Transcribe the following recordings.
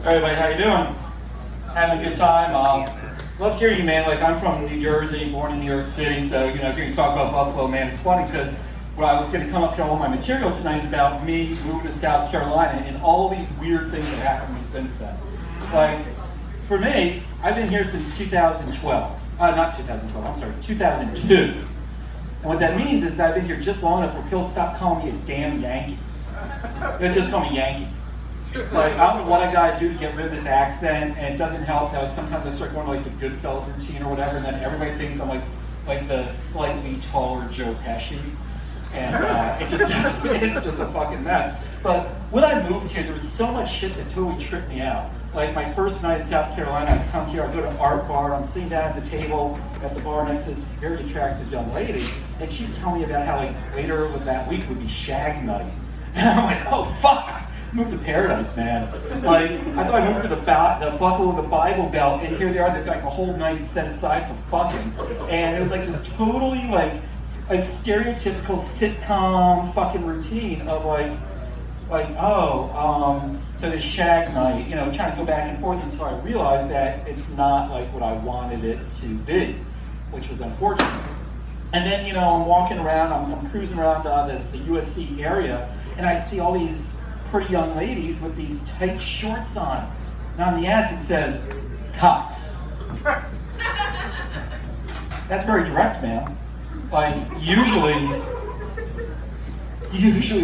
Everybody, how you doing? Having a good time? Love hearing you, man. Like, I'm from New Jersey, born in New York City, so, hearing you talk about Buffalo, man, it's funny because when I was going to come up here, all my material tonight is about me moving to South Carolina and all these weird things that happened to me since then. Like, for me, I've been here since 2012. Not 2012, I'm sorry, 2002. And what that means is that I've been here just long enough where people stop calling me a damn Yankee. They just call me Yankee. Like, I don't know what I gotta do to get rid of this accent, and it doesn't help that sometimes I start going to like the Goodfellas routine or whatever, and then everybody thinks I'm like the slightly taller Joe Pesci, and it's just a fucking mess. But when I moved here, there was so much shit that totally tripped me out. Like my first night in South Carolina, I come here, I go to an art bar, I'm sitting down at the table at the bar next to this very attractive young lady, and she's telling me about how like later that week would be shag night. And I'm like, oh fuck! Moved to paradise, man. Like, I thought I moved to the buckle of the Bible Belt, and here they are, they've got like a whole night set aside for fucking. And it was like this totally like stereotypical sitcom fucking routine of so this shag night, trying to go back and forth until I realized that it's not like what I wanted it to be, which was unfortunate. And then, I'm walking around, I'm cruising around the USC area, and I see all these pretty young ladies with these tight shorts on. And on the ass it says, Cox. That's very direct, man. Like, usually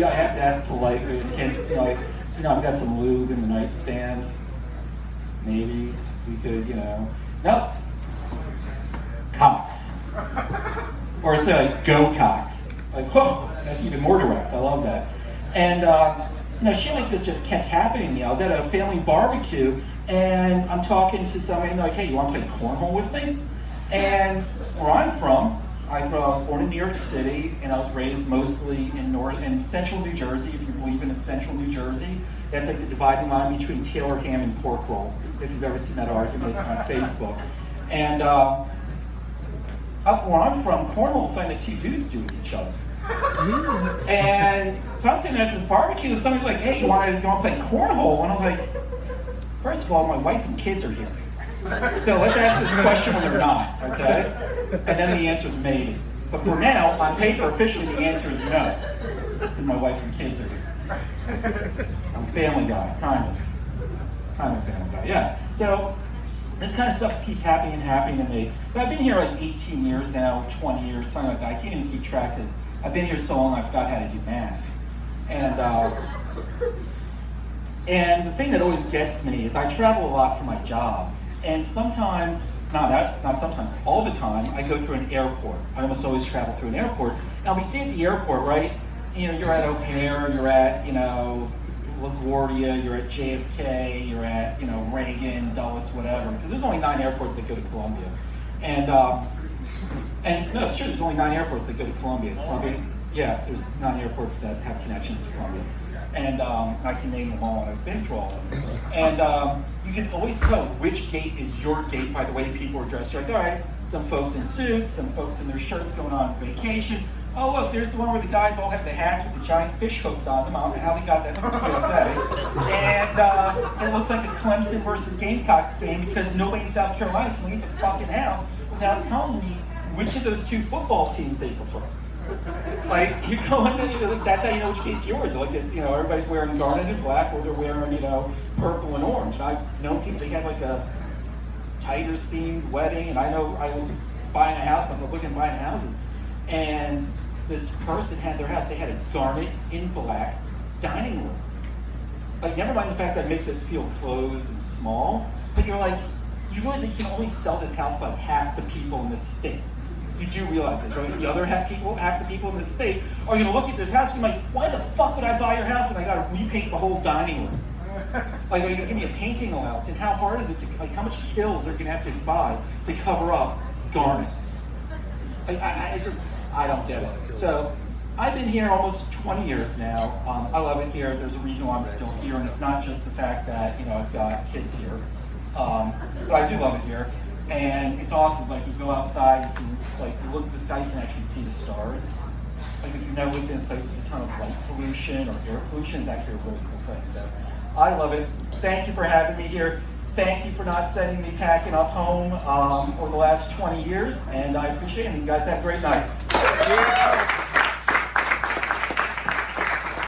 I have to ask politely, and I've got some lube in the nightstand. Maybe we could, nope. Cox. Or it's like, go Cox. Like, whoa, that's even more direct. I love that. And, shit like this just kept happening to me. I was at a family barbecue, and I'm talking to somebody, and they're like, hey, you want to play cornhole with me? And where I'm from, I was born in New York City, and I was raised mostly in central New Jersey, if you believe in a central New Jersey. That's like the dividing line between Taylor ham and pork roll, if you've ever seen that argument on Facebook. And up where I'm from, cornhole is something that two dudes do with each other. And so I'm sitting at this barbecue, and somebody's like, hey, you want to play cornhole? And I was like, first of all, my wife and kids are here. So let's ask this question when they're not, okay? And then the answer is maybe. But for now, on paper, officially, the answer is no. Because my wife and kids are here. I'm a family guy, kind of family guy, yeah. So this kind of stuff keeps happening to me. But I've been here like 18 years now, 20 years, something like that. I can't even keep track because I've been here so long I forgot how to do math. And the thing that always gets me is I travel a lot for my job. And sometimes, all the time, I go through an airport. I almost always travel through an airport. Now we see at the airport, right? You're at O'Hare, you're at, LaGuardia, you're at JFK, you're at, Reagan, Dulles, whatever. Because there's only 9 airports that go to Columbia. And no, it's true, there's only 9 airports that go to Columbia. Yeah, there's 9 airports that have connections to Columbia. And I can name them all, and I've been through all of them. And you can always tell which gate is your gate by the way people are dressed. You're like, all right, some folks in suits, some folks in their shirts going on vacation. Oh, look, there's the one where the guys all have the hats with the giant fish hooks on them. I don't know how they got that from TSA. And it looks like a Clemson versus Gamecocks game because nobody in South Carolina can leave the fucking house without telling me which of those 2 football teams they prefer. Like, you go in, that's how you know which gate's yours. Like, everybody's wearing garnet and black, or they're wearing, purple and orange. And I've known people, they had like a Tigers themed wedding, and I know I was buying a house, I was looking at buying houses, and this person had their house, they had a garnet in black dining room. Like, never mind the fact that it makes it feel closed and small, but you're like, you realize that you can only sell this house to like half the people in this state. You do realize this, right? The other half the people in this state are going to look at this house and be like, why the fuck would I buy your house when I got to repaint the whole dining room? Like, are you going to give me a painting allowance? And how hard is it how much kills are you going to have to buy to cover up garnet? I don't get it. So, I've been here almost 20 years now. I love it here. There's a reason why I'm still here, and it's not just the fact that, I've got kids here. But I do love it here. And it's awesome. Like, you go outside, you can look at the sky, you can actually see the stars. Like, if you've never lived in a place with a ton of light pollution or air pollution, it's actually a really cool thing. So I love it. Thank you for having me here. Thank you for not sending me packing up home over the last 20 years, and I appreciate it. You guys have a great night.